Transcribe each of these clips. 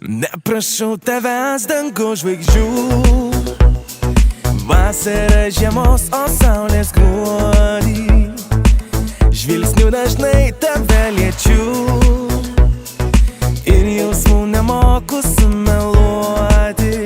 Neprašau tavęs dangų žvaigždžių, vasara žiemos, o saulės gruodį. Žvilgsniu dažnai tave liečiu ir jausmų nemoku sumeluoti.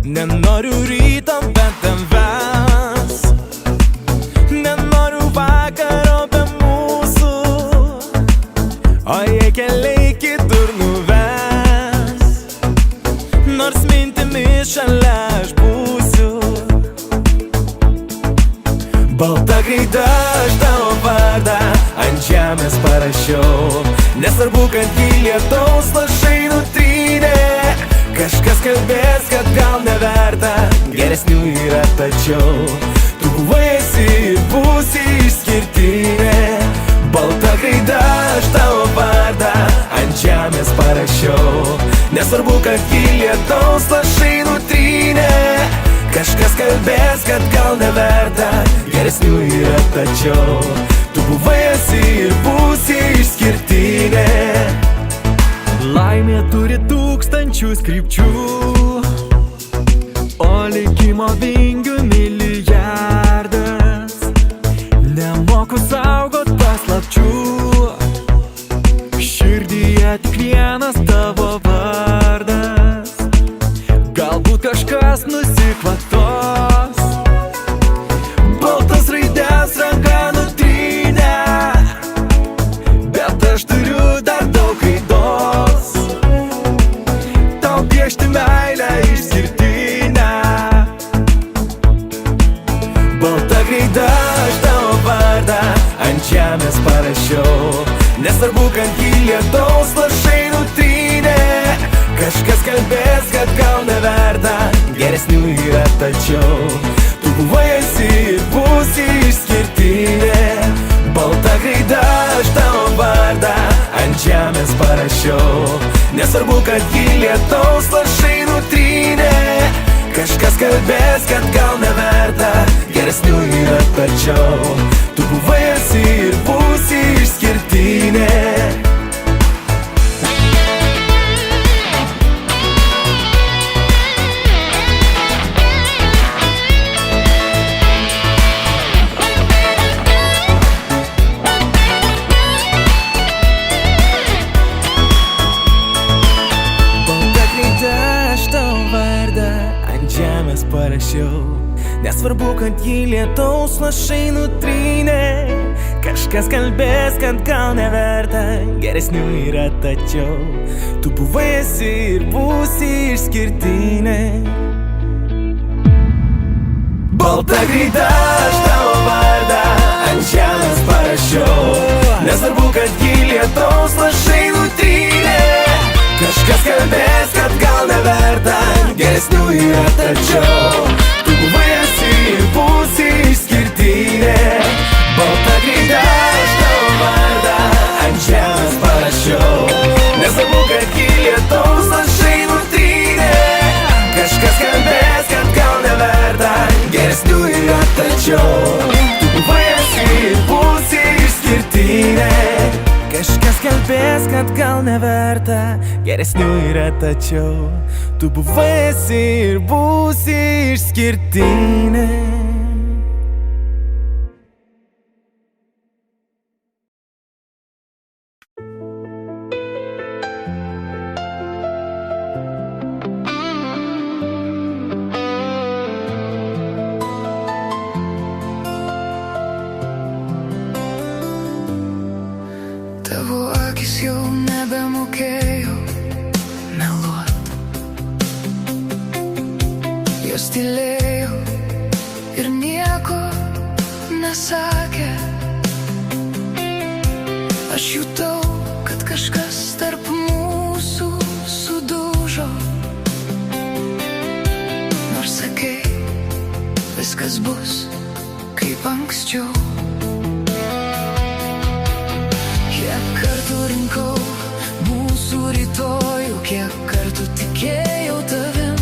Nenoriu ryto be tavęs, nenoriu vakaro be mūsų, o jei keliai kitur nuves, nors mintimis šalia aš būsiu. Balta kreida aš tavo vardą ant žemės parašiau, nesvarbu, kad jį lietaus lašai nutrynė. Kažkas kalbės, kad gal neverta, geresnių yra tačiau tu buvai, esi ir būsi išskirtinė. Balta kreida aš tavo vardą ant žemės parašiau, nesvarbu, kad jį lietaus lašai nutrynė. Kažkas kalbės, kad gal neverta, geresnių yra tačiau tu buvai, esi ir būsi išskirtinė. Laimė turi tūkstančius krypčių, o likimo vingių milijardas. Nemoku saugot paslapčių, širdyje tik vienas tavo vardas. Galbūt kažkas nusikvatos, baltas raides ranka nutrynė, bet aš turiu dar daug kaidos tau piešti meilę išskirtinę. Balta kreida aš tavo vardą ant žemės parašiau, nesvarbu, kad jį lietaus lašai nutrynė. Kažkas kalbės, kad gal neverta, geresnių yra tačiau tu buvai, esi ir būsi išskirtinė. Balta kreida aš tavo vardą ant žemės parašiau, nesvarbu, kad jį lietaus lašai nutrynė. Kažkas kalbės, kad gal neverta, geresnių yra tačiau tu buvai, esi ir būsi išskirtinė. Parašiau, nesvarbu, kad jį lietaus lašai nutrynė. Kažkas kalbės, kad gal neverta, geresnių yra tačiau tu buvai, esi ir būsi išskirtinė. Balta kreida aš tavo vardą ant žemės parašiau, nesvarbu, kad jį lietaus lašai nutrynė. Kažkas kalbės, kad gal neverta, geresnių yra tačiau tu buvai, esi ir būsi išskirtinė. Balta kreida aš tavo vardą ant žemės parašiau, nesvarbu, kad jį lietaus lašai nutrynė. Kažkas kalbės, kad gal neverta, geresnių yra tačiau tu buvai, esi ir būsi išskirtinė. Kažkas kalbės, kad gal neverta, geresnių yra tačiau tu buvai, esi ir būsi išskirtinė. Tavo akis jau nebemokėjo meluot, jos tylėjo ir nieko nesakė. Aš jutau, kad kažkas tarp mūsų sudužo, nors sakei, viskas bus kaip anksčiau. Kiek kartų rinkau mūsų rytojų, kiek kartų tikėjau tavim,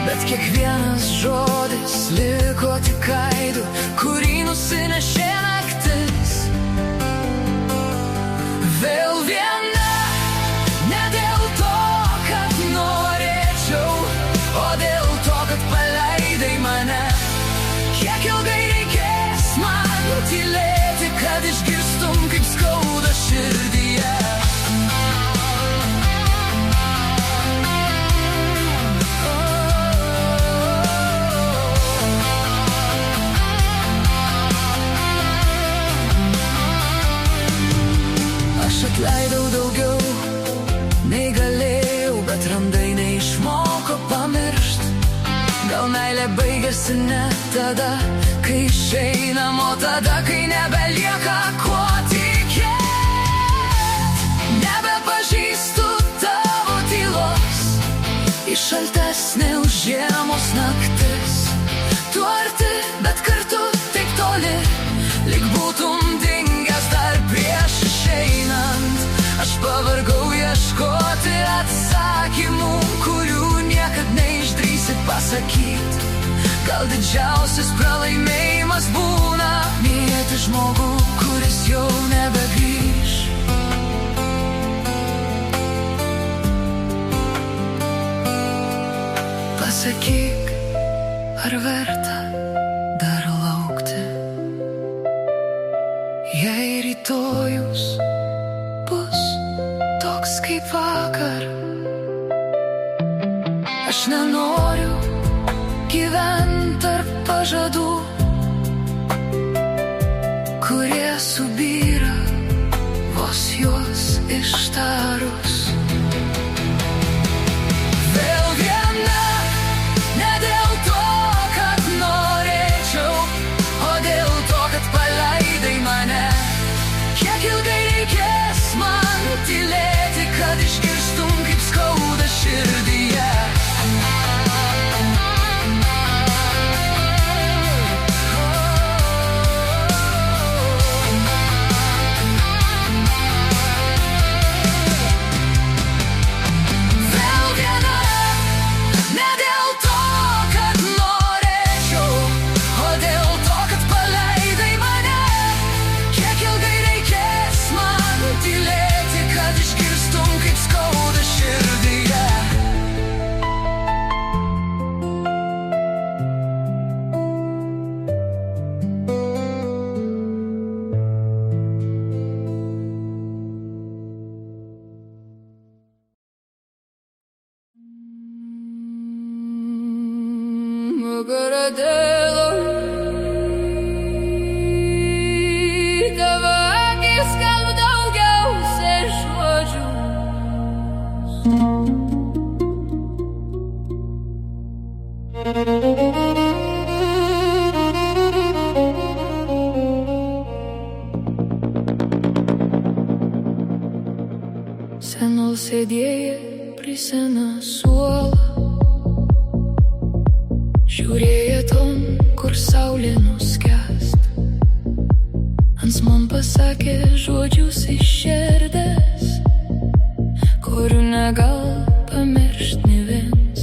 bet kiekvienas žodis liko tik aidu, kurį nusinešė naktis. Vėl viena, ne dėl to skiriasi ne tada, kai išeinam, o tada, kai nebelieka kuo tikėt. Nebepažįstu tavo tylos, į šaltesnė už žiemos naktis. Tu arti, bet kartu taip toli, lyg būtum dingęs dar prieš išeinant. Aš pavargau ieškoti atsakymų, kurių niekad neišdrįsi pasakyt. Gal didžiausias pralaimėjimas būna mylėti žmogų, kuris jau nebegrįš. Pasakyk, ar verta dar laukti, jei rytojus bus toks kaip vakar. Aš nenoriu gyventi tarp pažadų, kurie subyra vos juos ištarus. Vėl viena, ne dėl to, kad norėčiau, o dėl to, kad paleidai mane. Kiek ilgai reikės man tylėti, kad išgirstum, kaip skauda širdyje. Gardelo, tavo akis kalba daugiausia žodžių. Senol sėdėjo prie seną suolą, žiūrėjo ton, kur saulė nuskęst. Ans man pasakė žodžius išširdęs, kurių negal pamiršt nė viens.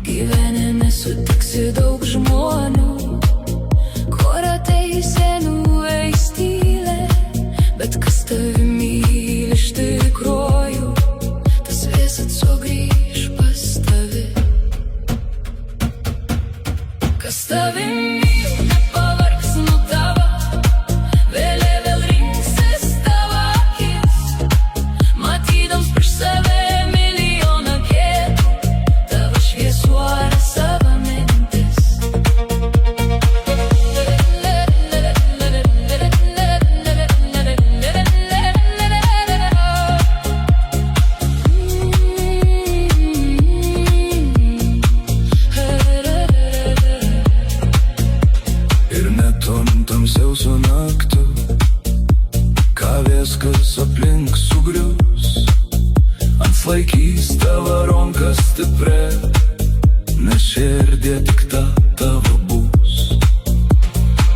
Gyvenime sutiksi daug žmonių, kur ateisėnų eistylė, bet kas tavi myli iš tikrųjų, tas visad sugrįž pas tavi. Kas tavi myli, nepavargs nuo tavo, vėl rinksis tavo akis, matydams prieš save milijoną vietų, tavo šviesuolė savo mintis. Tamsiausių naktų, ką viskas aplink sugrius, atlaikys tavo ranką stiprią, nes širdie tik ta tavo bus.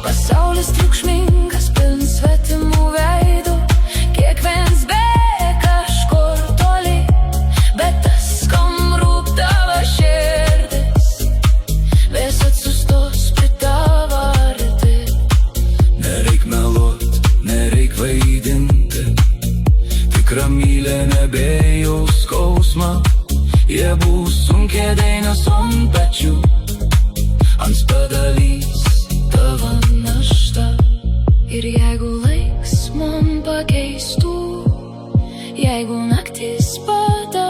Pasaulis triukšmingas, pilnas svetimų veidų, kiekvienas bėga kažkur toli, bet tas, kam rūp tavo širdis, visad sustos prie tavo arti. Nereik meluot, nereik vaidinti, tikra mylė nebejaus skausmą. Jie bus sunkiai dainos ant pečių, ant padalys tavo naštą. Ir jeigu laiks man pakeistų, jeigu naktis pada